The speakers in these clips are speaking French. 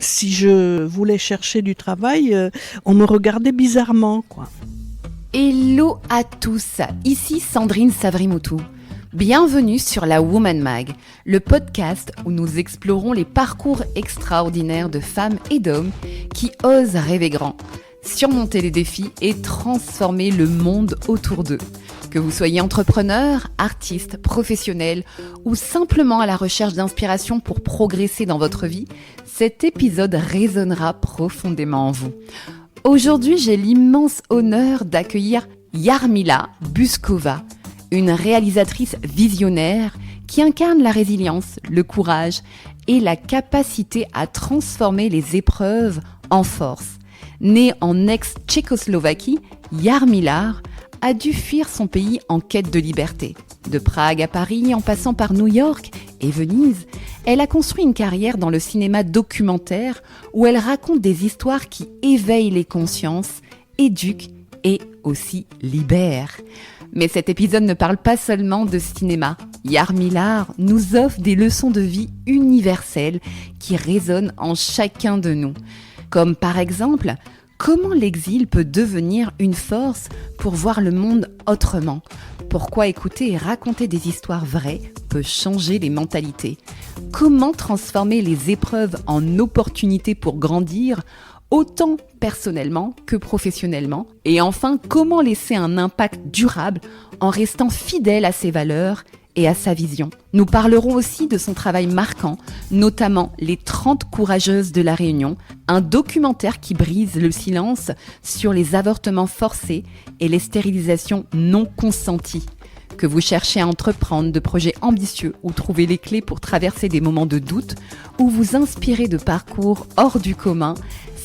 Si je voulais chercher du travail, on me regardait bizarrement, quoi. Hello à tous, ici Sandrine Savrimoutou. Bienvenue sur la Woman Mag, le podcast où nous explorons les parcours extraordinaires de femmes et d'hommes qui osent rêver grand, surmonter les défis et transformer le monde autour d'eux. Que vous soyez entrepreneur, artiste, professionnel ou simplement à la recherche d'inspiration pour progresser dans votre vie, cet épisode résonnera profondément en vous. Aujourd'hui, j'ai l'immense honneur d'accueillir Jarmila Buskova, une réalisatrice visionnaire qui incarne la résilience, le courage et la capacité à transformer les épreuves en force. Née en ex-Tchécoslovaquie, Jarmila a dû fuir son pays en quête de liberté. De Prague à Paris, en passant par New York et Venise, elle a construit une carrière dans le cinéma documentaire où elle raconte des histoires qui éveillent les consciences, éduquent et aussi libèrent. Mais cet épisode ne parle pas seulement de cinéma. Jarmila nous offre des leçons de vie universelles qui résonnent en chacun de nous. Comme par exemple, comment l'exil peut devenir une force pour voir le monde autrement ? Pourquoi écouter et raconter des histoires vraies peut changer les mentalités ? Comment transformer les épreuves en opportunités pour grandir, autant personnellement que professionnellement ? Et enfin, comment laisser un impact durable en restant fidèle à ses valeurs et à sa vision. Nous parlerons aussi de son travail marquant, notamment Les 30 courageuses de la Réunion, un documentaire qui brise le silence sur les avortements forcés et les stérilisations non consenties. Que vous cherchez à entreprendre de projets ambitieux ou trouver les clés pour traverser des moments de doute ou vous inspirer de parcours hors du commun,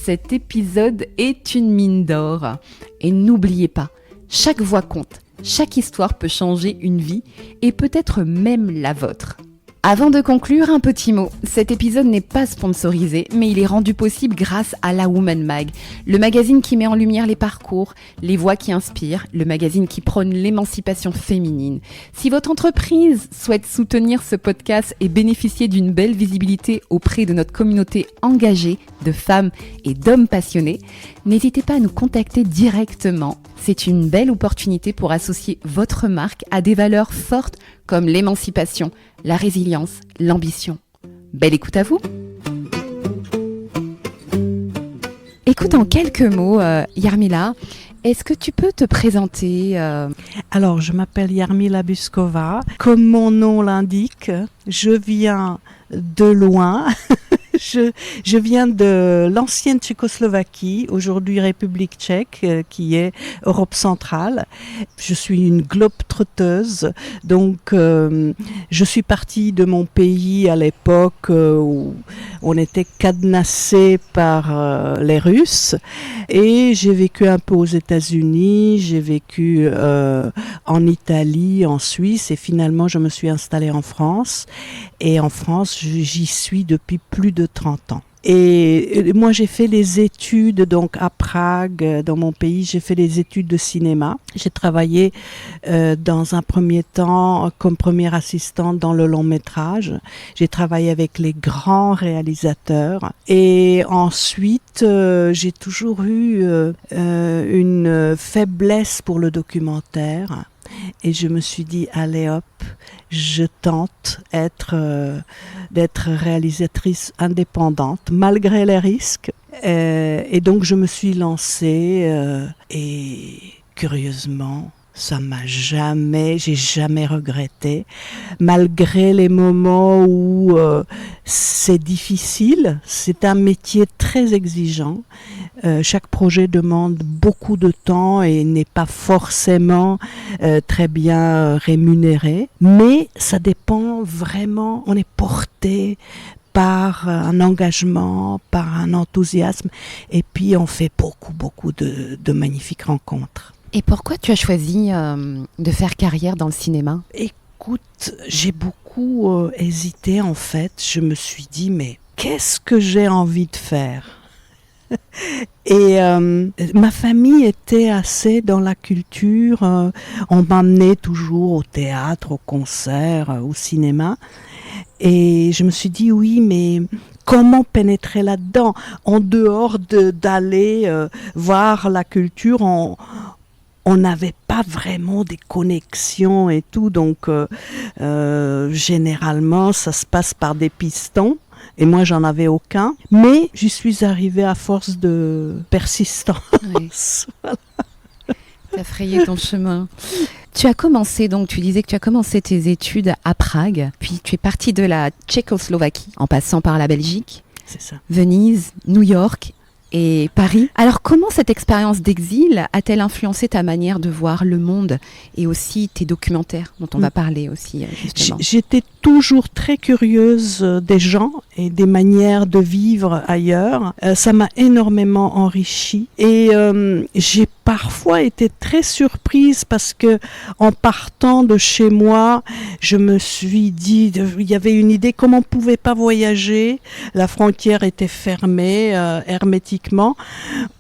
cet épisode est une mine d'or. Et n'oubliez pas, chaque voix compte. Chaque histoire peut changer une vie et peut-être même la vôtre. Avant de conclure, un petit mot. Cet épisode n'est pas sponsorisé, mais il est rendu possible grâce à la Woman Mag, le magazine qui met en lumière les parcours, les voix qui inspirent, le magazine qui prône l'émancipation féminine. Si votre entreprise souhaite soutenir ce podcast et bénéficier d'une belle visibilité auprès de notre communauté engagée de femmes et d'hommes passionnés, n'hésitez pas à nous contacter directement. C'est une belle opportunité pour associer votre marque à des valeurs fortes comme l'émancipation, la résilience, l'ambition. Belle écoute à vous. Écoute, en quelques mots, Jarmila, est-ce que tu peux te présenter Alors, je m'appelle Jarmila Buskova. Comme mon nom l'indique, je viens de loin. Je viens de l'ancienne Tchécoslovaquie, aujourd'hui République tchèque, qui est Europe centrale. Je suis une globe-trotteuse, donc je suis partie de mon pays à l'époque où on était cadenassé par les Russes, et j'ai vécu un peu aux États-Unis, j'ai vécu en Italie, en Suisse, et finalement je me suis installée en France. Et en France, j'y suis depuis plus de 30 ans. Et moi, j'ai fait les études donc à Prague, dans mon pays, j'ai fait les études de cinéma. J'ai travaillé dans un premier temps comme première assistante dans le long métrage. J'ai travaillé avec les grands réalisateurs. Et ensuite, j'ai toujours eu une faiblesse pour le documentaire. Et je me suis dit, allez hop, je tente d'être réalisatrice indépendante, malgré les risques. Et donc, je me suis lancée et curieusement, j'ai jamais regretté. Malgré les moments où c'est difficile, c'est un métier très exigeant. Chaque projet demande beaucoup de temps et n'est pas forcément très bien rémunéré. Mais ça dépend vraiment, on est porté par un engagement, par un enthousiasme. Et puis on fait beaucoup de magnifiques rencontres. Et pourquoi tu as choisi de faire carrière dans le cinéma ? Écoute, j'ai beaucoup hésité en fait. Je me suis dit, mais qu'est-ce que j'ai envie de faire ? Et ma famille était assez dans la culture. On m'amenait toujours au théâtre, au concert, au cinéma. Et je me suis dit, oui, mais comment pénétrer là-dedans, en dehors d'aller voir la culture, on n'avait pas vraiment des connexions et tout, donc généralement ça se passe par des pistons. Et moi, j'en avais aucun. Mais j'y suis arrivée à force de persistance. Oui. Voilà. T'as frayé ton chemin. Tu disais que tu as commencé tes études à Prague, puis tu es partie de la Tchécoslovaquie en passant par la Belgique, C'est ça. Venise, New York et Paris. Alors comment cette expérience d'exil a-t-elle influencé ta manière de voir le monde et aussi tes documentaires dont on va parler aussi justement? J'étais toujours très curieuse des gens et des manières de vivre ailleurs. Ça m'a énormément enrichie et j'ai parfois été très surprise parce que en partant de chez moi, je me suis dit, il y avait une idée, comme on ne pouvait pas voyager, la frontière était fermée hermétiquement.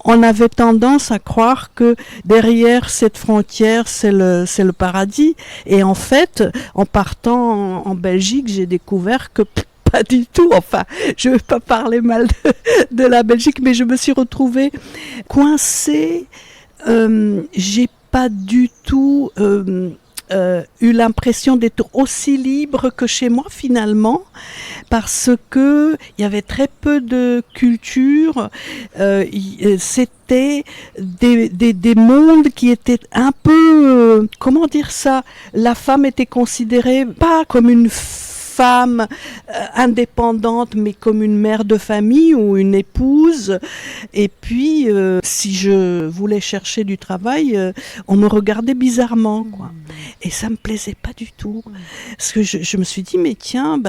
On avait tendance à croire que derrière cette frontière, c'est le paradis. Et en fait, en partant en Belgique, j'ai découvert que pas du tout. Enfin, je ne veux pas parler mal de la Belgique, mais je me suis retrouvée coincée. J'ai pas du tout eu l'impression d'être aussi libre que chez moi finalement, parce que il y avait très peu de culture. C'était des mondes qui étaient un peu, comment dire ça, la femme était considérée pas comme une femme indépendante, mais comme une mère de famille ou une épouse. Et puis, si je voulais chercher du travail, on me regardait bizarrement, quoi. Et ça me plaisait pas du tout. Parce que je me suis dit, mais tiens,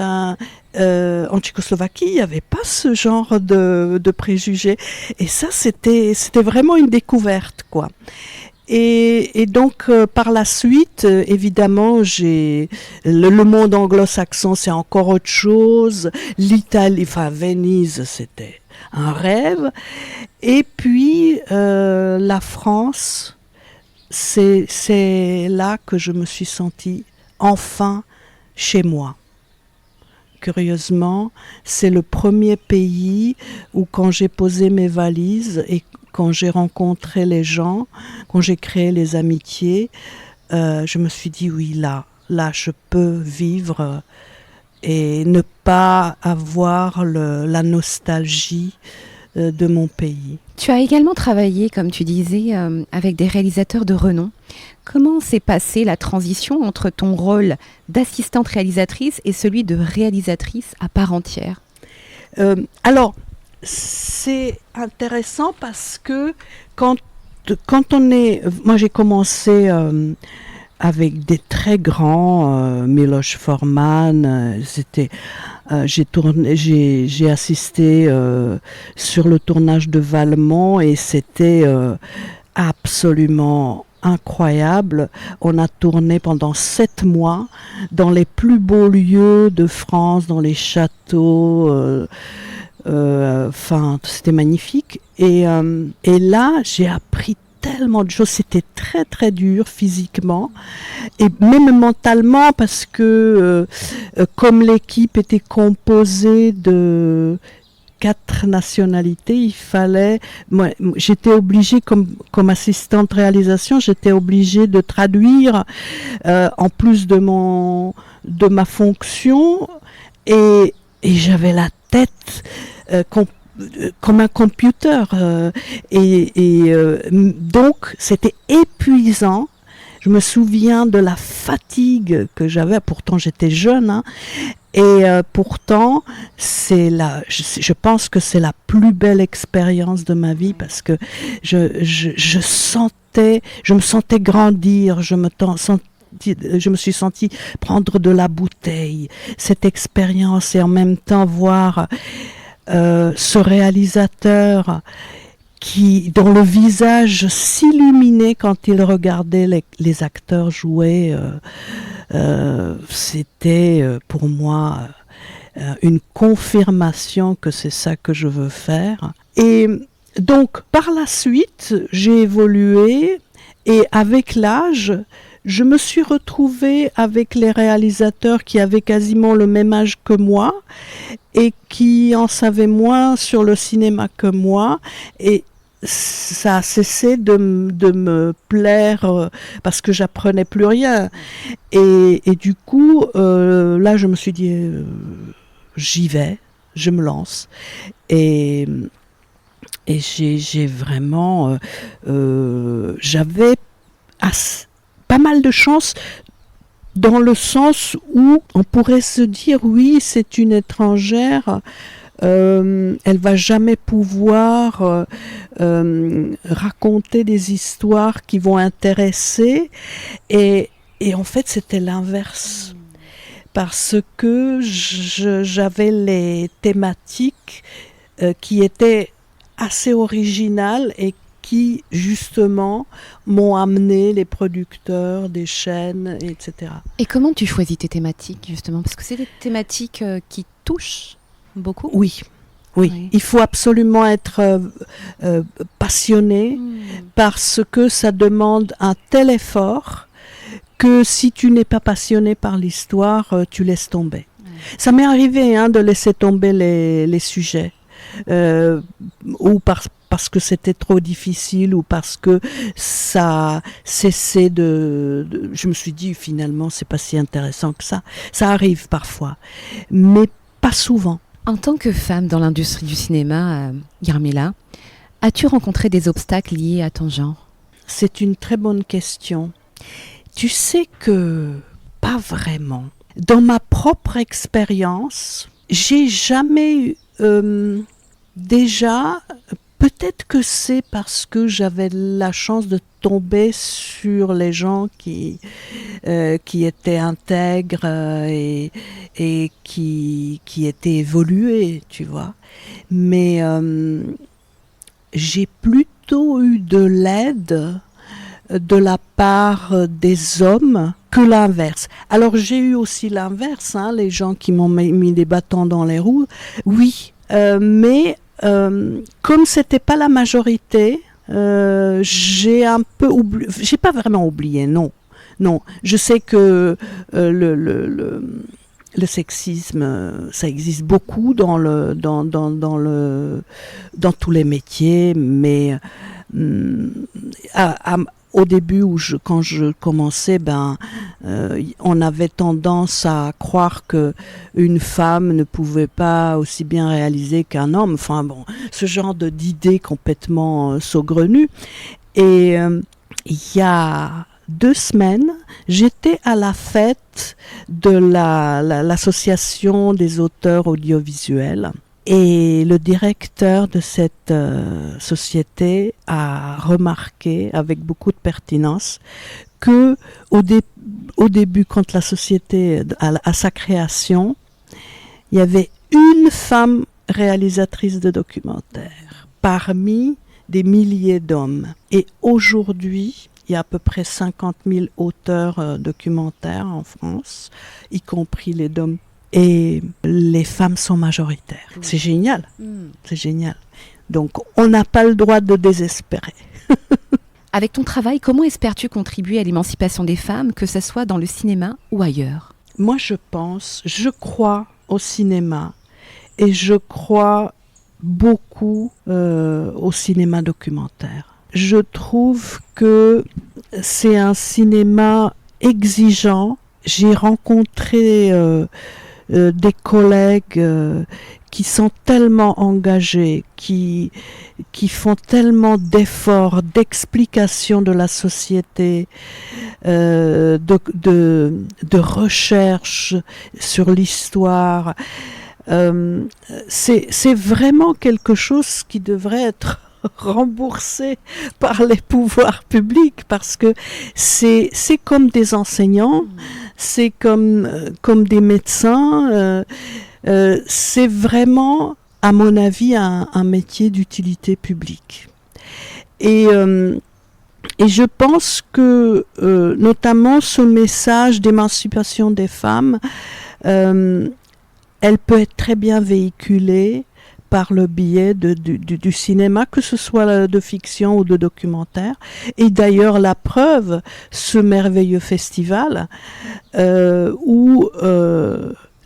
en Tchécoslovaquie, il n'y avait pas ce genre de préjugés. Et ça, c'était vraiment une découverte, quoi. Et donc, par la suite, évidemment, le monde anglo-saxon, c'est encore autre chose. L'Italie, enfin, Venise, c'était un rêve. Et puis, la France, c'est là que je me suis sentie enfin chez moi. Curieusement, c'est le premier pays où, quand j'ai posé mes valises et quand j'ai rencontré les gens, quand j'ai créé les amitiés, je me suis dit oui, là je peux vivre et ne pas avoir la nostalgie de mon pays. Tu as également travaillé, comme tu disais, avec des réalisateurs de renom. Comment s'est passée la transition entre ton rôle d'assistante réalisatrice et celui de réalisatrice à part entière ? Alors, c'est intéressant parce que quand on est... Moi, j'ai commencé avec des très grands, Miloš Forman, j'ai assisté sur le tournage de Valmont et c'était absolument incroyable. On a tourné pendant 7 mois dans les plus beaux lieux de France, dans les châteaux. Enfin, c'était magnifique. Et là, j'ai appris tellement de choses. C'était très très dur physiquement et même mentalement parce que comme l'équipe était composée de 4 nationalités, il fallait... Moi, j'étais obligée, comme assistante de réalisation, j'étais obligée de traduire en plus de ma fonction et j'avais la tête comme un computer donc c'était épuisant. Je me souviens de la fatigue que j'avais, pourtant j'étais jeune, hein, et pourtant je pense que c'est la plus belle expérience de ma vie parce que je me sentais grandir, je me suis sentie prendre de la bouteille, cette expérience, et en même temps voir ce réalisateur dont le visage s'illuminait quand il regardait les acteurs jouer. C'était pour moi une confirmation que c'est ça que je veux faire. Et donc, par la suite, j'ai évolué et avec l'âge, je me suis retrouvée avec les réalisateurs qui avaient quasiment le même âge que moi et qui en savaient moins sur le cinéma que moi. Et ça a cessé de me plaire parce que j'apprenais plus rien. Et du coup, là, je me suis dit, j'y vais, je me lance. Et j'ai vraiment... j'avais pas mal de chance dans le sens où on pourrait se dire, oui, c'est une étrangère... elle va jamais pouvoir raconter des histoires qui vont intéresser et en fait c'était l'inverse parce que j'avais les thématiques qui étaient assez originales et qui justement m'ont amené les producteurs des chaînes, etc. Et comment tu choisis tes thématiques justement? Parce que c'est des thématiques qui touchent beaucoup. Oui. Il faut absolument être passionné parce que ça demande un tel effort que si tu n'es pas passionné par l'histoire, tu laisses tomber. Ça m'est arrivé de laisser tomber les sujets ou parce que c'était trop difficile ou parce que ça cessait je me suis dit finalement c'est pas si intéressant que ça. Ça arrive parfois, mais pas souvent. En tant que femme dans l'industrie du cinéma, Yarmila, as-tu rencontré des obstacles liés à ton genre? C'est une très bonne question. Tu sais que pas vraiment. Dans ma propre expérience, j'ai jamais déjà, peut-être que c'est parce que j'avais la chance de tomber sur les gens qui étaient intègres et qui étaient évolués, tu vois. Mais j'ai plutôt eu de l'aide de la part des hommes que l'inverse. Alors j'ai eu aussi l'inverse, les gens qui m'ont mis des bâtons dans les roues, oui, mais comme c'était pas la majorité, j'ai un peu oublié, j'ai pas vraiment oublié, non. Je sais que le sexisme, ça existe beaucoup dans tous les métiers, mais au début quand je commençais, on avait tendance à croire que une femme ne pouvait pas aussi bien réaliser qu'un homme. Enfin bon, ce genre d'idées complètement saugrenues. Et il y a 2 semaines, j'étais à la fête de l'association des auteurs audiovisuels. Et le directeur de cette société a remarqué avec beaucoup de pertinence que au début, quand la société à sa création, il y avait une femme réalisatrice de documentaires parmi des milliers d'hommes. Et aujourd'hui, il y a à peu près 50 000 auteurs documentaires en France, y compris les hommes. Et les femmes sont majoritaires. C'est génial. C'est génial. Donc, on n'a pas le droit de désespérer. Avec ton travail, comment espères-tu contribuer à l'émancipation des femmes, que ce soit dans le cinéma ou ailleurs? Moi, je crois au cinéma et je crois beaucoup au cinéma documentaire. Je trouve que c'est un cinéma exigeant. J'ai rencontré des collègues qui sont tellement engagés, qui font tellement d'efforts, d'explication de la société, de recherche sur l'histoire. C'est vraiment quelque chose qui devrait être remboursé par les pouvoirs publics parce que c'est comme des enseignants, c'est comme des médecins, c'est vraiment, à mon avis, un métier d'utilité publique. Et je pense que, notamment, ce message d'émancipation des femmes, elle peut être très bien véhiculée par le biais du cinéma, que ce soit de fiction ou de documentaire. Et d'ailleurs, la preuve, ce merveilleux festival où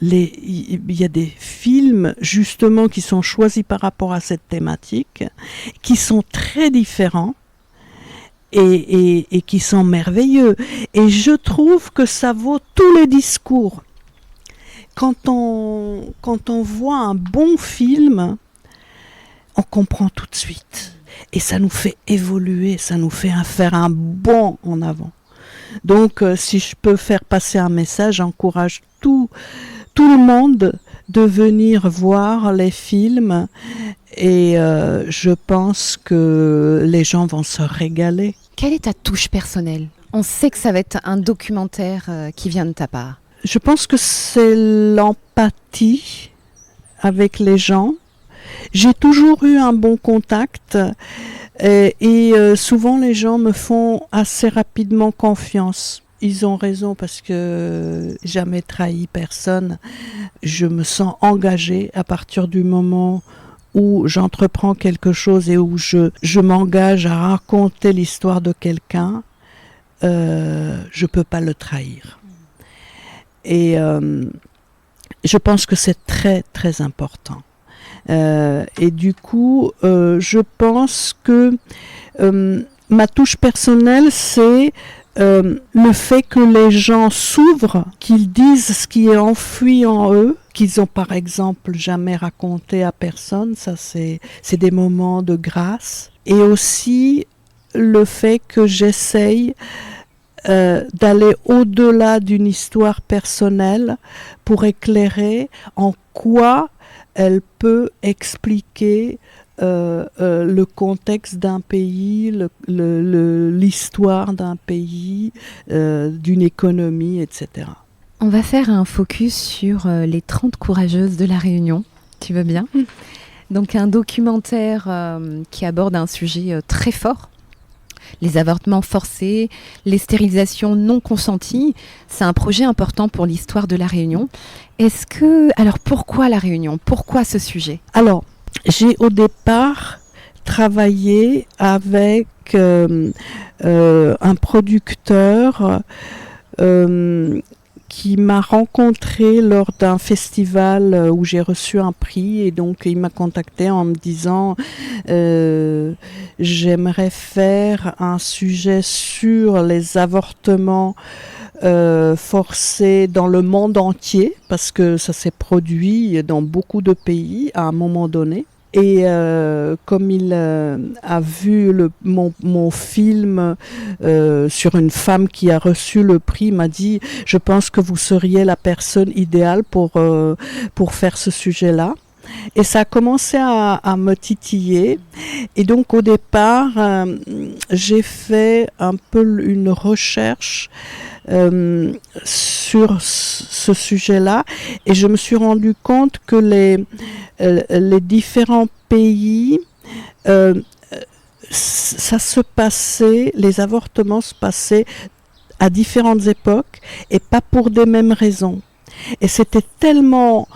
il y a des films justement qui sont choisis par rapport à cette thématique, qui sont très différents et qui sont merveilleux. Et je trouve que ça vaut tous les discours. Quand on voit un bon film, on comprend tout de suite. Et ça nous fait évoluer, ça nous fait faire un bond en avant. Donc, si je peux faire passer un message, j'encourage tout le monde de venir voir les films. Et je pense que les gens vont se régaler. Quelle est ta touche personnelle ? On sait que ça va être un documentaire qui vient de ta part. Je pense que c'est l'empathie avec les gens. J'ai toujours eu un bon contact et souvent les gens me font assez rapidement confiance. Ils ont raison parce que jamais trahi personne. Je me sens engagée à partir du moment où j'entreprends quelque chose et où je m'engage à raconter l'histoire de quelqu'un. Je peux pas le trahir. Et je pense que c'est très très important. Et du coup, je pense que ma touche personnelle, c'est le fait que les gens s'ouvrent, qu'ils disent ce qui est enfoui en eux, qu'ils ont par exemple jamais raconté à personne. Ça, c'est des moments de grâce. Et aussi le fait que j'essaye d'aller au-delà d'une histoire personnelle pour éclairer en quoi elle peut expliquer le contexte d'un pays, l'histoire d'un pays, d'une économie, etc. On va faire un focus sur les 30 courageuses de La Réunion. Tu veux bien ? Donc un documentaire qui aborde un sujet très fort. Les avortements forcés, les stérilisations non consenties, c'est un projet important pour l'histoire de La Réunion. Alors pourquoi La Réunion ? Pourquoi ce sujet ? Alors, j'ai au départ travaillé avec un producteur qui m'a rencontré lors d'un festival où j'ai reçu un prix, et donc il m'a contacté en me disant j'aimerais faire un sujet sur les avortements forcés dans le monde entier, parce que ça s'est produit dans beaucoup de pays à un moment donné. Et comme il a vu mon film sur une femme qui a reçu le prix, il m'a dit « Je pense que vous seriez la personne idéale pour faire ce sujet-là ». Et ça a commencé à me titiller. Et donc au départ, j'ai fait un peu une recherche sur ce sujet-là, et je me suis rendu compte que les différents pays, ça se passait, les avortements se passaient à différentes époques et pas pour des mêmes raisons. Et c'était tellement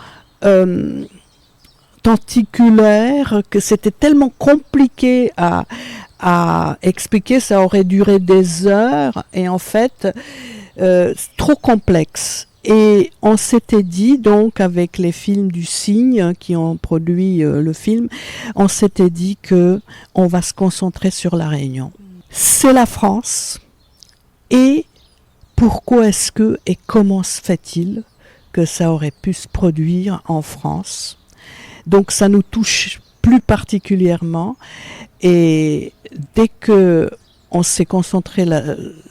tenticulaire que c'était tellement compliqué à expliquer, ça aurait duré des heures, et en fait trop complexe. Et on s'était dit, donc avec les films du Cygne qui ont produit le film, on s'était dit que on va se concentrer sur La Réunion. C'est la France, et pourquoi est-ce que et comment se fait-il que ça aurait pu se produire en France? Donc ça nous touche plus particulièrement, et dès que on s'est concentré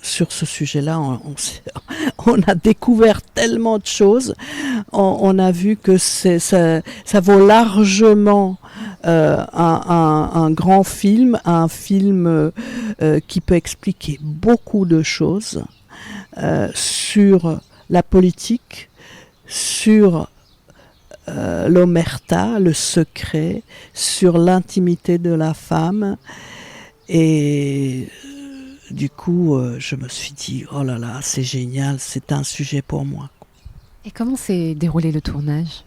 sur ce sujet-là, on a découvert tellement de choses, on a vu que ça vaut largement un grand film, un film qui peut expliquer beaucoup de choses sur la politique, sur l'omerta, le secret, sur l'intimité de la femme. Et du coup, je me suis dit, oh là là, c'est génial, c'est un sujet pour moi. Et comment s'est déroulé le tournage ?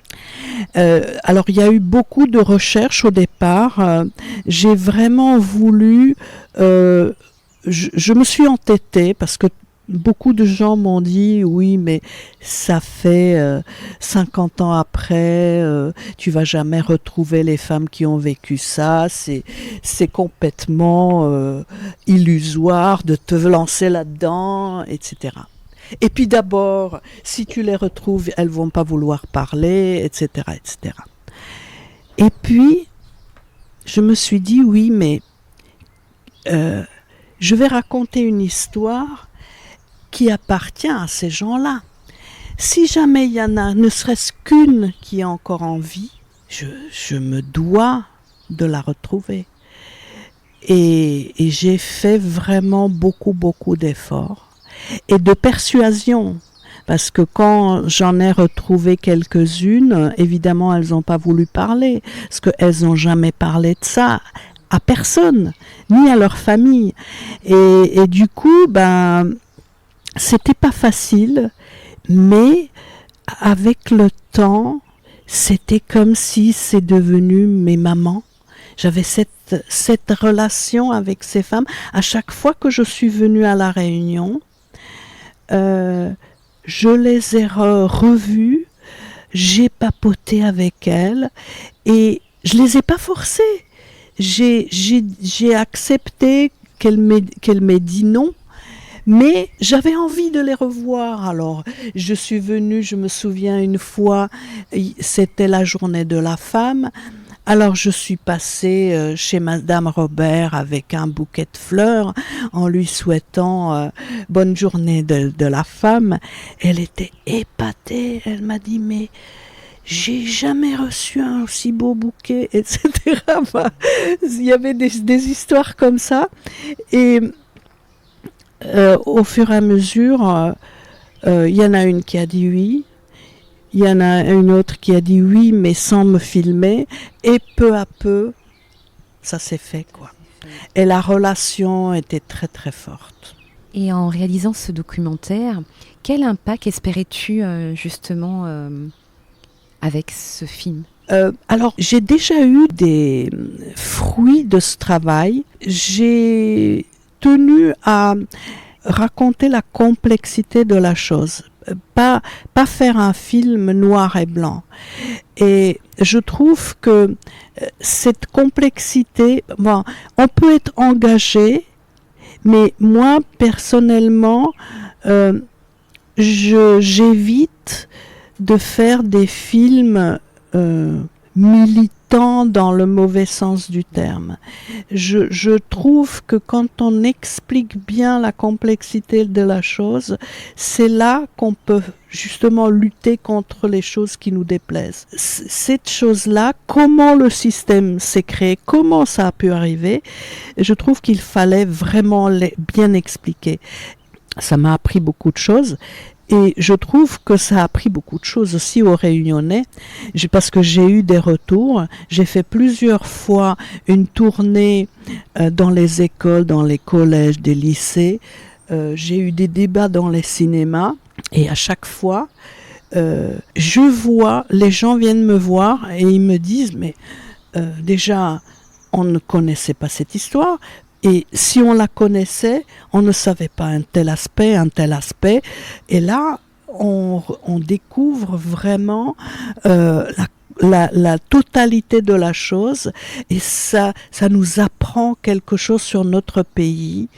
Alors, il y a eu beaucoup de recherches au départ. J'ai vraiment voulu... je me suis entêtée parce que beaucoup de gens m'ont dit, oui, mais ça fait 50 ans après, tu vas jamais retrouver les femmes qui ont vécu ça. C'est complètement illusoire de te lancer là-dedans, etc. Et puis d'abord, si tu les retrouves, elles vont pas vouloir parler, etc., etc. Et puis, je me suis dit, oui, mais je vais raconter une histoire qui appartient à ces gens-là. Si jamais il y en a, ne serait-ce qu'une qui est encore en vie, je me dois de la retrouver. Et j'ai fait vraiment beaucoup d'efforts et de persuasion. Parce que quand j'en ai retrouvé quelques-unes, évidemment, elles n'ont pas voulu parler, parce qu'elles n'ont jamais parlé de ça à personne, ni à leur famille. Et du coup, c'était pas facile, mais avec le temps, c'était comme si c'est devenu mes mamans. J'avais cette relation avec ces femmes. À chaque fois que je suis venue à La Réunion, je les ai revues, j'ai papoté avec elles et je les ai pas forcées. J'ai accepté qu'elle m'ait dit non, mais j'avais envie de les revoir. Alors, je suis venue, je me souviens une fois, c'était la journée de la femme. Alors, je suis passée chez Madame Robert avec un bouquet de fleurs en lui souhaitant bonne journée de la femme. Elle était épatée. Elle m'a dit, mais j'ai jamais reçu un aussi beau bouquet, etc. Il y avait des histoires comme ça. Et au fur et à mesure, il y en a une qui a dit oui. Il y en a une autre qui a dit oui, mais sans me filmer. Et peu à peu, ça s'est fait, quoi. Et la relation était très, très forte. Et en réalisant ce documentaire, quel impact espérais-tu justement avec ce film ? Alors, j'ai déjà eu des fruits de ce travail. J'ai tenu à raconter la complexité de la chose. Pas faire un film noir et blanc. Et je trouve que cette complexité, on peut être engagé, mais moi, personnellement, j'évite de faire des films militants dans le mauvais sens du terme. Je trouve que quand on explique bien la complexité de la chose, c'est là qu'on peut justement lutter contre les choses qui nous déplaisent. Cette chose-là, comment le système s'est créé, comment ça a pu arriver, je trouve qu'il fallait vraiment bien expliquer. Ça m'a appris beaucoup de choses. Et je trouve que ça a appris beaucoup de choses aussi aux Réunionnais, parce que j'ai eu des retours. J'ai fait plusieurs fois une tournée dans les écoles, dans les collèges, des lycées. J'ai eu des débats dans les cinémas. Et à chaque fois, je vois, les gens viennent me voir et ils me disent, mais déjà, on ne connaissait pas cette histoire. Et si on la connaissait, on ne savait pas un tel aspect. Et là, on découvre vraiment la totalité de la chose. Et ça nous apprend quelque chose sur notre pays.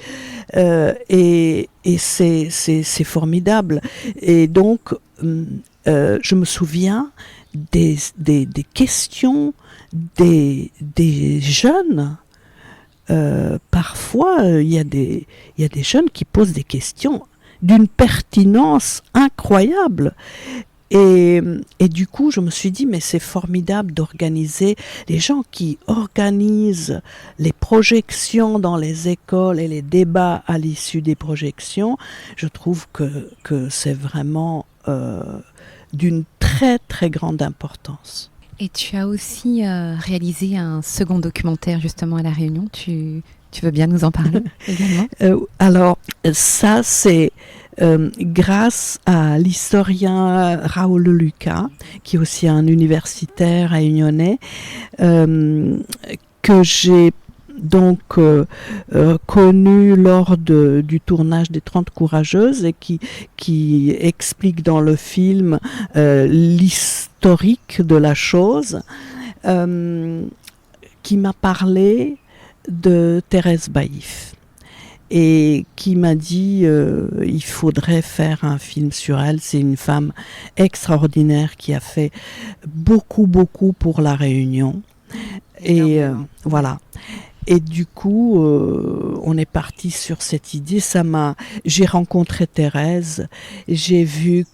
Et c'est formidable. Et donc, je me souviens des questions des jeunes. Parfois, il y a des jeunes qui posent des questions d'une pertinence incroyable. Et du coup, je me suis dit, mais c'est formidable d'organiser, les gens qui organisent les projections dans les écoles et les débats à l'issue des projections, je trouve que c'est vraiment d'une très très grande importance. Et tu as aussi réalisé un second documentaire justement à La Réunion. Tu Tu veux bien nous en parler également? Alors, ça, c'est grâce à l'historien Raoul Lucas, qui est aussi un universitaire réunionnais, que j'ai donc connu lors du tournage des 30 Courageuses et qui explique dans le film l'historique de la chose, qui m'a parlé de Thérèse Baïf et qui m'a dit il faudrait faire un film sur elle. C'est une femme extraordinaire qui a fait beaucoup pour la Réunion. Et voilà. Et du coup, on est parti sur cette idée. J'ai rencontré Thérèse, j'ai vu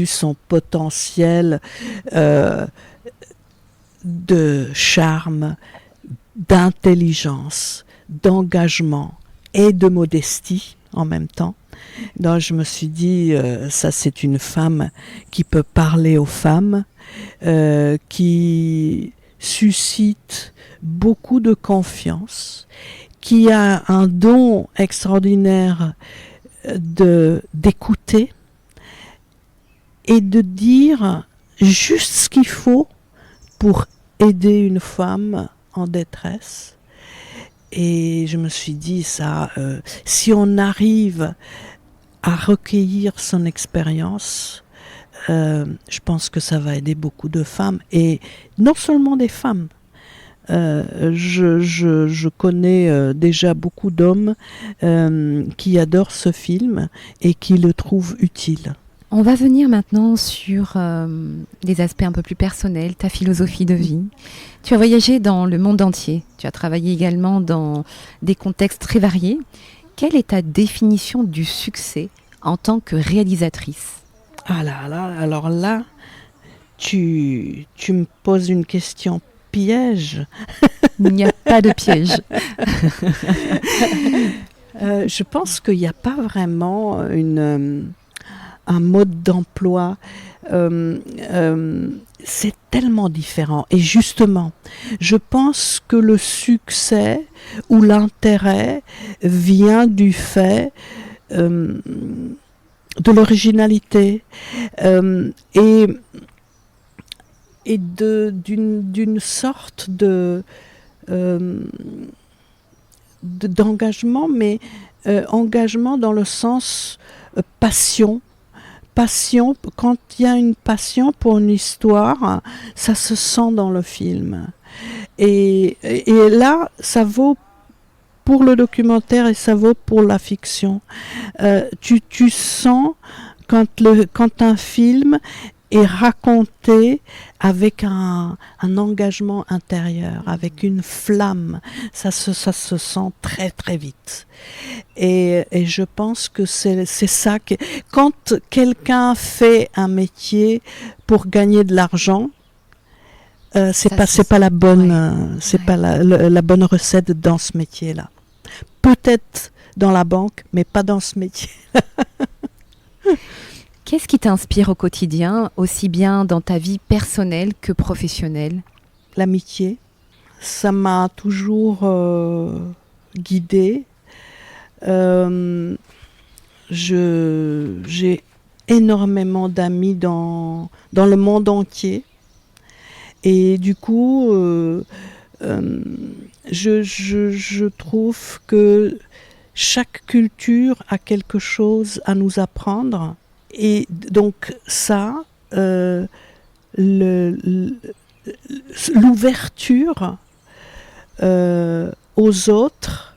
son potentiel de charme, d'intelligence, d'engagement et de modestie en même temps. Donc je me suis dit, ça c'est une femme qui peut parler aux femmes, qui suscite beaucoup de confiance, qui a un don extraordinaire d'écouter et de dire juste ce qu'il faut pour aider une femme en détresse. Et je me suis dit, ça, si on arrive à recueillir son expérience, je pense que ça va aider beaucoup de femmes, et non seulement des femmes. Je connais déjà beaucoup d'hommes qui adorent ce film et qui le trouvent utile. On va venir maintenant sur des aspects un peu plus personnels, ta philosophie de vie. Tu as voyagé dans le monde entier, tu as travaillé également dans des contextes très variés. Quelle est ta définition du succès en tant que réalisatrice ? Ah là, alors là, tu me poses une question piège. Il n'y a pas de piège. Je pense qu'il n'y a pas vraiment un mode d'emploi. C'est tellement différent. Et justement, je pense que le succès ou l'intérêt vient du fait de l'originalité et d'une sorte d'engagement, mais engagement dans le sens passion. Passion, quand il y a une passion pour une histoire, ça se sent dans le film. Et là, ça vaut pour le documentaire et ça vaut pour la fiction. Tu sens quand un film est raconté avec un engagement intérieur, avec une flamme, ça se sent très très vite. Et je pense que c'est ça que quand quelqu'un fait un métier pour gagner de l'argent, c'est pas la bonne pas la bonne recette dans ce métier-là. Peut-être dans la banque, mais pas dans ce métier. Qu'est-ce qui t'inspire au quotidien, aussi bien dans ta vie personnelle que professionnelle ? L'amitié, ça m'a toujours guidée. J'ai énormément d'amis dans le monde entier. Et du coup, je trouve que chaque culture a quelque chose à nous apprendre. Et donc ça, l'ouverture aux autres,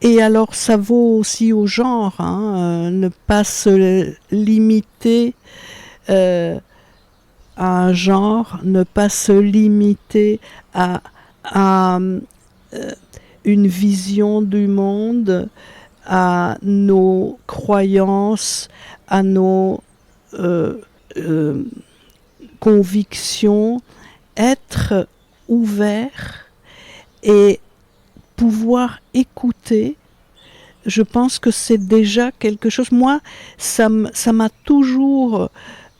et alors ça vaut aussi au genre, ne pas se limiter à un genre, ne pas se limiter à une vision du monde, à nos croyances, à nos convictions, être ouvert et pouvoir écouter. Je pense que c'est déjà quelque chose. Moi, ça m'a toujours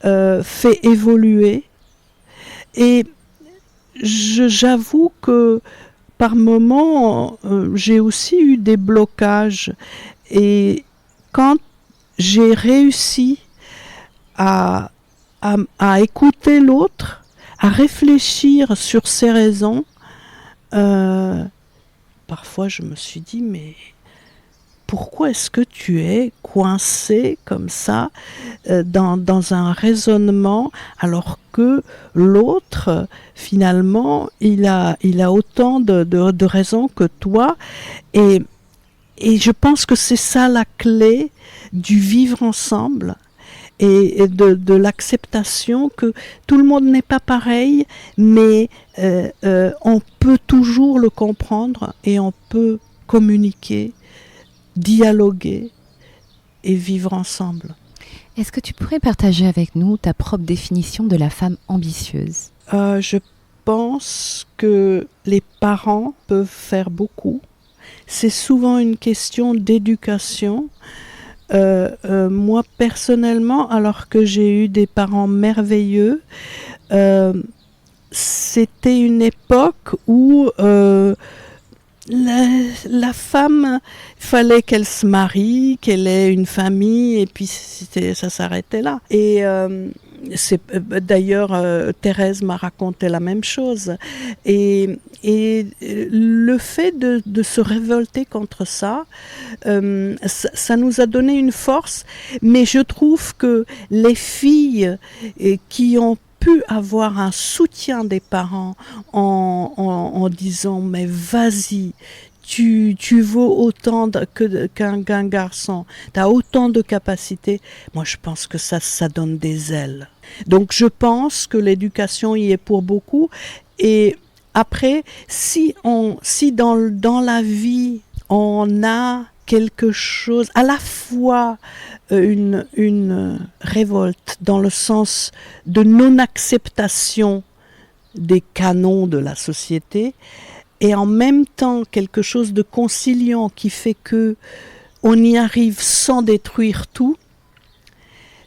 fait évoluer, et j'avoue que par moments, j'ai aussi eu des blocages. Et quand j'ai réussi à écouter l'autre, à réfléchir sur ses raisons, parfois je me suis dit, mais pourquoi est-ce que tu es coincé comme ça dans un raisonnement alors que l'autre, finalement, il a autant de raisons que toi et je pense que c'est ça la clé du vivre ensemble et de l'acceptation que tout le monde n'est pas pareil, mais on peut toujours le comprendre et on peut communiquer, dialoguer et vivre ensemble. Est-ce que tu pourrais partager avec nous ta propre définition de la femme ambitieuse ? Je pense que les parents peuvent faire beaucoup. C'est souvent une question d'éducation. Moi, personnellement, alors que j'ai eu des parents merveilleux, c'était une époque où la femme, il fallait qu'elle se marie, qu'elle ait une famille, et puis ça s'arrêtait là. Et d'ailleurs, Thérèse m'a raconté la même chose. Et le fait de se révolter contre ça, ça nous a donné une force. Mais je trouve que les filles qui ont pu avoir un soutien des parents en disant mais vas-y, tu vaux autant qu'un garçon, tu as autant de capacités. Moi je pense que ça donne des ailes. Donc je pense que l'éducation y est pour beaucoup. Et après, si dans la vie on a quelque chose, à la fois une révolte dans le sens de non-acceptation des canons de la société et en même temps quelque chose de conciliant qui fait que on y arrive sans détruire tout,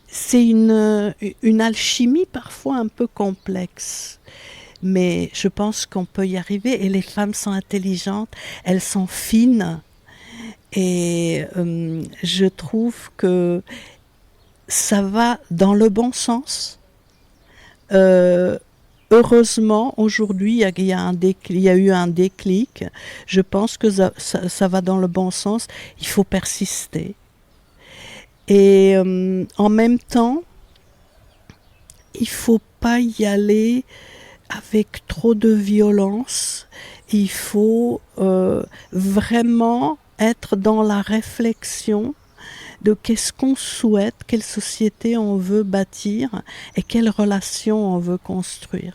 c'est une alchimie parfois un peu complexe. Mais je pense qu'on peut y arriver et les femmes sont intelligentes, elles sont fines. Et je trouve que ça va dans le bon sens. Heureusement, aujourd'hui, il y a eu un déclic. Je pense que ça va dans le bon sens. Il faut persister. Et en même temps, il ne faut pas y aller avec trop de violence. Il faut vraiment être dans la réflexion de qu'est-ce qu'on souhaite, quelle société on veut bâtir et quelles relations on veut construire.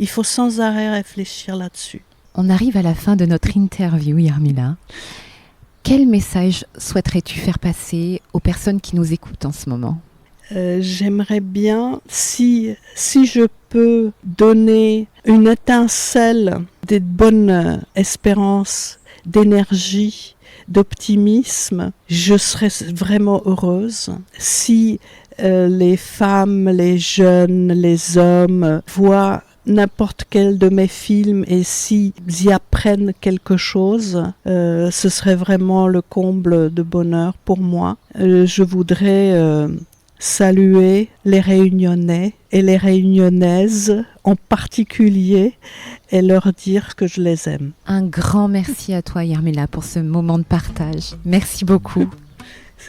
Il faut sans arrêt réfléchir là-dessus. On arrive à la fin de notre interview, Jarmila. Quel message souhaiterais-tu faire passer aux personnes qui nous écoutent en ce moment ? J'aimerais bien, si je peux donner une étincelle de bonne espérance, d'énergie, d'optimisme, je serais vraiment heureuse. Si les femmes, les jeunes, les hommes voient n'importe quel de mes films et s'ils y apprennent quelque chose, ce serait vraiment le comble de bonheur pour moi. Je voudrais saluer les Réunionnais et les Réunionnaises en particulier et leur dire que je les aime. Un grand merci à toi, Jarmila, pour ce moment de partage. Merci beaucoup.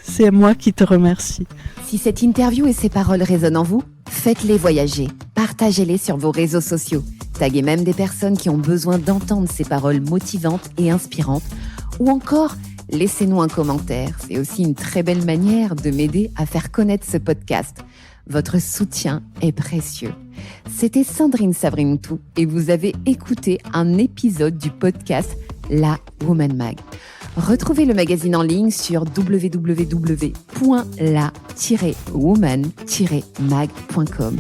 C'est moi qui te remercie. Si cette interview et ces paroles résonnent en vous, faites-les voyager. Partagez-les sur vos réseaux sociaux. Taguez même des personnes qui ont besoin d'entendre ces paroles motivantes et inspirantes. Ou encore, laissez-nous un commentaire. C'est aussi une très belle manière de m'aider à faire connaître ce podcast. Votre soutien est précieux. C'était Sandrine Savrimoutou et vous avez écouté un épisode du podcast La Woman Mag. Retrouvez le magazine en ligne sur www.la-woman-mag.com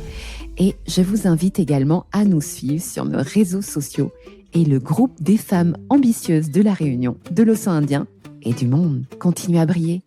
et je vous invite également à nous suivre sur nos réseaux sociaux et le groupe des femmes ambitieuses de la Réunion, de l'océan Indien et du monde. Continuez à briller.